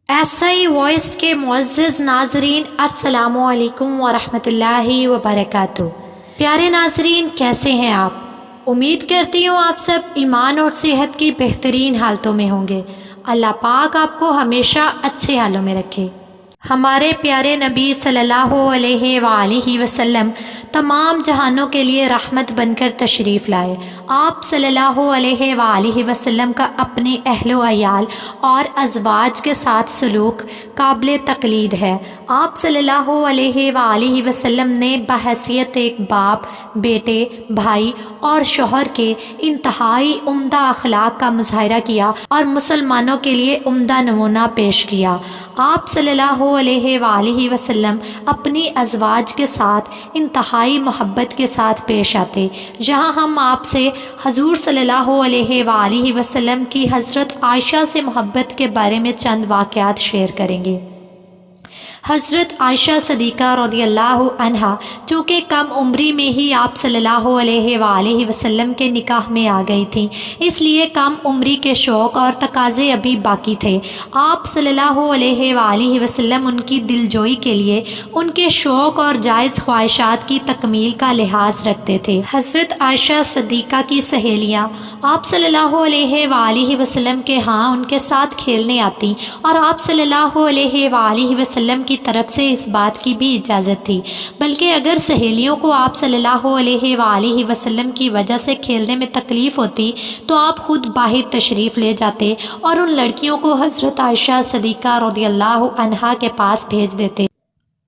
ایسا ہی وائس کے معزز ناظرین، السلام علیکم ورحمۃ اللہ وبرکاتہ۔ پیارے ناظرین، کیسے ہیں آپ؟ امید کرتی ہوں آپ سب ایمان اور صحت کی بہترین حالتوں میں ہوں گے۔ اللہ پاک آپ کو ہمیشہ اچھے حالوں میں رکھے۔ ہمارے پیارے نبی صلی اللہ علیہ وآلہ وسلم تمام جہانوں کے لیے رحمت بن کر تشریف لائے۔ آپ صلی اللہ علیہ وآلہ وسلم کا اپنے اہل و عیال اور ازواج کے ساتھ سلوک قابل تقلید ہے۔ آپ صلی اللہ علیہ وآلہ وسلم نے بحیثیت ایک باپ، بیٹے، بھائی اور شوہر کے انتہائی عمدہ اخلاق کا مظاہرہ کیا اور مسلمانوں کے لیے عمدہ نمونہ پیش کیا۔ آپ صلی اللہ علیہ وآلہ وسلم اپنی ازواج کے ساتھ انتہائی محبت کے ساتھ پیش آتے۔ جہاں ہم آپ سے حضور صلی اللہ علیہ وآلہ وسلم کی حضرت عائشہ سے محبت کے بارے میں چند واقعات شیئر کریں گے۔ حضرت عائشہ صدیقہ رضی اللہ عنہا چونکہ کم عمری میں ہی آپ صلی اللہ علیہ وآلہ وسلم کے نکاح میں آ گئی تھیں، اس لیے کم عمری کے شوق اور تقاضے ابھی باقی تھے۔ آپ صلی اللہ علیہ وآلہ وسلم ان کی دلجوئی کے لیے ان کے شوق اور جائز خواہشات کی تکمیل کا لحاظ رکھتے تھے۔ حضرت عائشہ صدیقہ کی سہیلیاں آپ صلی اللہ علیہ وآلہ وسلم کے ہاں ان کے ساتھ کھیلنے آتی اور آپ صلی اللہ علیہ وآلہ وسلم کی طرف سے اس بات کی بھی اجازت تھی، بلکہ اگر سہیلیوں کو آپ صلی اللہ علیہ وآلہ وسلم کی وجہ سے کھیلنے میں تکلیف ہوتی تو آپ خود باہر تشریف لے جاتے اور ان لڑکیوں کو حضرت عائشہ صدیقہ رضی اللہ عنہا کے پاس بھیج دیتے۔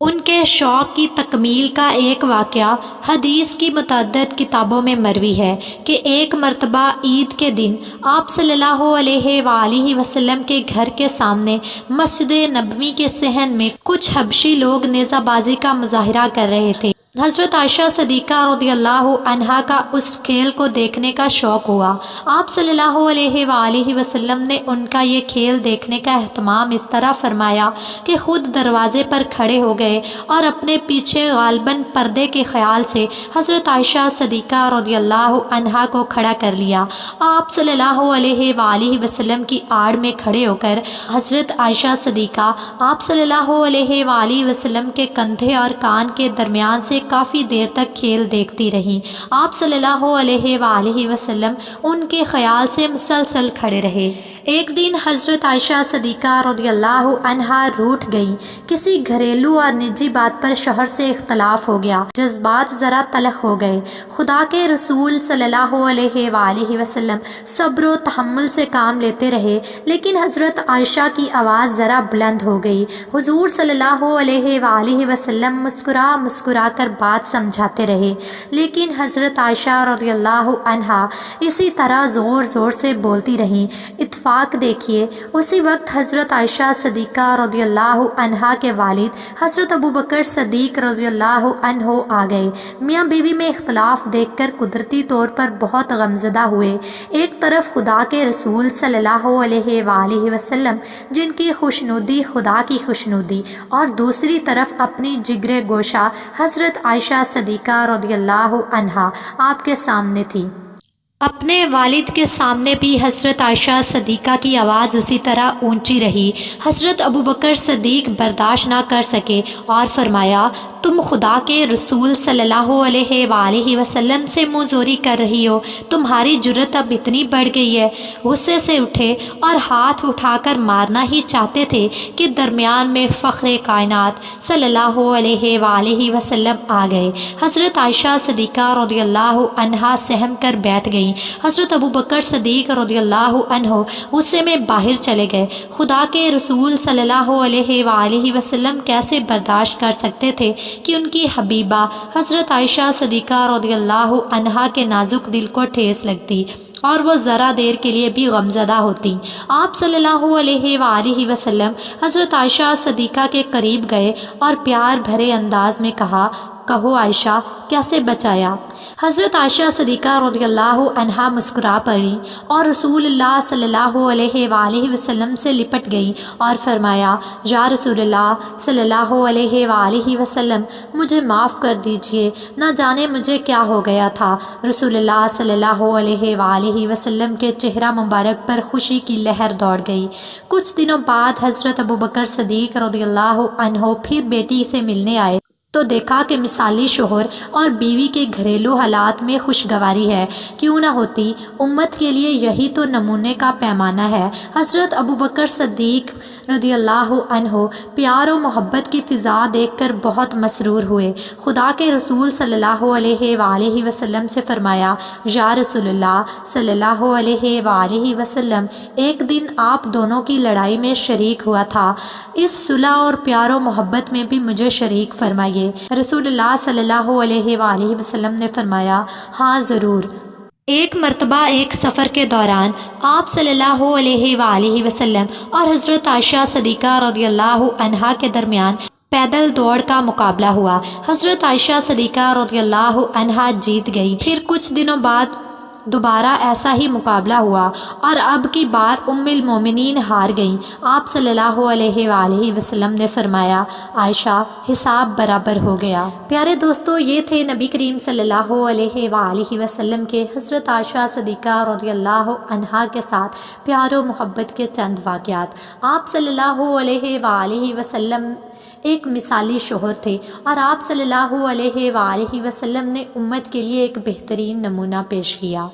ان کے شوق کی تکمیل کا ایک واقعہ حدیث کی متعدد کتابوں میں مروی ہے کہ ایک مرتبہ عید کے دن آپ صلی اللہ علیہ وآلہ وسلم کے گھر کے سامنے مسجد نبوی کے صحن میں کچھ حبشی لوگ نیزہ بازی کا مظاہرہ کر رہے تھے۔ حضرت عائشہ صدیقہ رضی اللہ عنہا کا اس کھیل کو دیکھنے کا شوق ہوا۔ آپ صلی اللہ علیہ وآلہ وسلم نے ان کا یہ کھیل دیکھنے کا اہتمام اس طرح فرمایا کہ خود دروازے پر کھڑے ہو گئے اور اپنے پیچھے غالباً پردے کے خیال سے حضرت عائشہ صدیقہ رضی اللہ عنہا کو کھڑا کر لیا۔ آپ صلی اللہ علیہ وآلہ وسلم کی آڑ میں کھڑے ہو کر حضرت عائشہ صدیقہ آپ صلی اللہ علیہ وآلہ وسلم کے کندھے اور کان کے درمیان سے کافی دیر تک کھیل دیکھتی رہیں۔ آپ صلی اللہ علیہ وآلہ وسلم ان کے خیال سے مسلسل کھڑے رہے۔ ایک دن حضرت عائشہ صدیقہ رضی اللہ عنہا روٹھ گئی۔ کسی گھریلو اور نجی بات پر شوہر سے اختلاف ہو گیا، جذبات ذرا تلخ ہو گئے۔ خدا کے رسول صلی اللہ علیہ وآلہ وسلم صبر و تحمل سے کام لیتے رہے، لیکن حضرت عائشہ کی آواز ذرا بلند ہو گئی۔ حضور صلی اللہ علیہ وآلہ وسلم مسکرا کر بات سمجھاتے رہے، لیکن حضرت عائشہ رضی اللہ عنہا اسی طرح زور سے بولتی رہیں۔ اتفاق دیکھیے، اسی وقت حضرت عائشہ صدیقہ رضی اللہ عنہا کے والد حضرت ابوبکر صدیق رضی اللہ عنہ آ گئے۔ میاں بیوی میں اختلاف دیکھ کر قدرتی طور پر بہت غمزدہ ہوئے۔ ایک طرف خدا کے رسول صلی اللہ علیہ وآلہ وسلم جن کی خوشنودی خدا کی خوشنودی، اور دوسری طرف اپنی جگر گوشہ حضرت عائشہ صدیقہ رضی اللہ عنہا آپ کے سامنے تھی۔ اپنے والد کے سامنے بھی حضرت عائشہ صدیقہ کی آواز اسی طرح اونچی رہی۔ حضرت ابوبکر صدیق برداشت نہ کر سکے اور فرمایا، تم خدا کے رسول صلی اللہ علیہ وآلہ وسلم سے منہ زوری کر رہی ہو، تمہاری جرت اب اتنی بڑھ گئی ہے۔ غصے سے اٹھے اور ہاتھ اٹھا کر مارنا ہی چاہتے تھے کہ درمیان میں فخر کائنات صلی اللہ علیہ وآلہ وسلم آ گئے۔ حضرت عائشہ صدیقہ رضی اللہ عنہا سہم کر بیٹھ گئی۔ حضرت ابوبکر صدیق رضی اللہ عنہ غصے میں باہر چلے گئے۔ خدا کے رسول صلی اللہ علیہ وآلہ وسلم کیسے برداشت کر سکتے تھے کہ ان کی حبیبہ حضرت عائشہ صدیقہ رضی اللہ عنہا کے نازک دل کو ٹھیس لگتی اور وہ ذرا دیر کے لیے بھی غمزدہ ہوتی۔ آپ صلی اللہ علیہ وآلہ وسلم حضرت عائشہ صدیقہ کے قریب گئے اور پیار بھرے انداز میں کہا، کہو عائشہ، کیسے بچایا؟ حضرت عائشہ صدیقہ رضی اللہ عنہا مسکرا پڑی اور رسول اللہ صلی اللہ علیہ وآلہ وسلم سے لپٹ گئی اور فرمایا، یا رسول اللہ صلی اللہ علیہ وآلہ وسلم، مجھے معاف کر دیجئے، نہ جانے مجھے کیا ہو گیا تھا۔ رسول اللہ صلی اللہ علیہ وآلہ وسلم کے چہرہ مبارک پر خوشی کی لہر دوڑ گئی۔ کچھ دنوں بعد حضرت ابوبکر صدیق رضی اللہ عنہ پھر بیٹی سے ملنے آئے تو دیکھا کہ مثالی شوہر اور بیوی کے گھریلو حالات میں خوشگواری ہے، کیوں نہ ہوتی، امت کے لیے یہی تو نمونے کا پیمانہ ہے۔ حضرت ابوبکر صدیق رضی اللہ عنہ پیار و محبت کی فضا دیکھ کر بہت مسرور ہوئے۔ خدا کے رسول صلی اللہ علیہ وآلہ وسلم سے فرمایا، یا رسول اللہ صلی اللہ علیہ وآلہ وسلم، ایک دن آپ دونوں کی لڑائی میں شریک ہوا تھا، اس صلح اور پیار و محبت میں بھی مجھے شریک فرمائیے۔ رسول اللہ صلی اللہ علیہ وآلہ وسلم نے فرمایا، ہاں ضرور۔ ایک مرتبہ ایک سفر کے دوران آپ صلی اللہ علیہ وآلہ وسلم اور حضرت عائشہ صدیقہ رضی اللہ عنہا کے درمیان پیدل دوڑ کا مقابلہ ہوا۔ حضرت عائشہ صدیقہ رضی اللہ عنہا جیت گئی۔ پھر کچھ دنوں بعد دوبارہ ایسا ہی مقابلہ ہوا اور اب کی بار ام المومنین ہار گئیں۔ آپ صلی اللہ علیہ وآلہ وسلم نے فرمایا، عائشہ، حساب برابر ہو گیا۔ پیارے دوستو، یہ تھے نبی کریم صلی اللہ علیہ وآلہ وسلم کے حضرت عائشہ صدیقہ رضی اللہ عنہا کے ساتھ پیار و محبت کے چند واقعات۔ آپ صلی اللہ علیہ وآلہ وسلم ایک مثالی شوہر تھے اور آپ صلی اللہ علیہ وآلہ وسلم نے امت کے لیے ایک بہترین نمونہ پیش کیا۔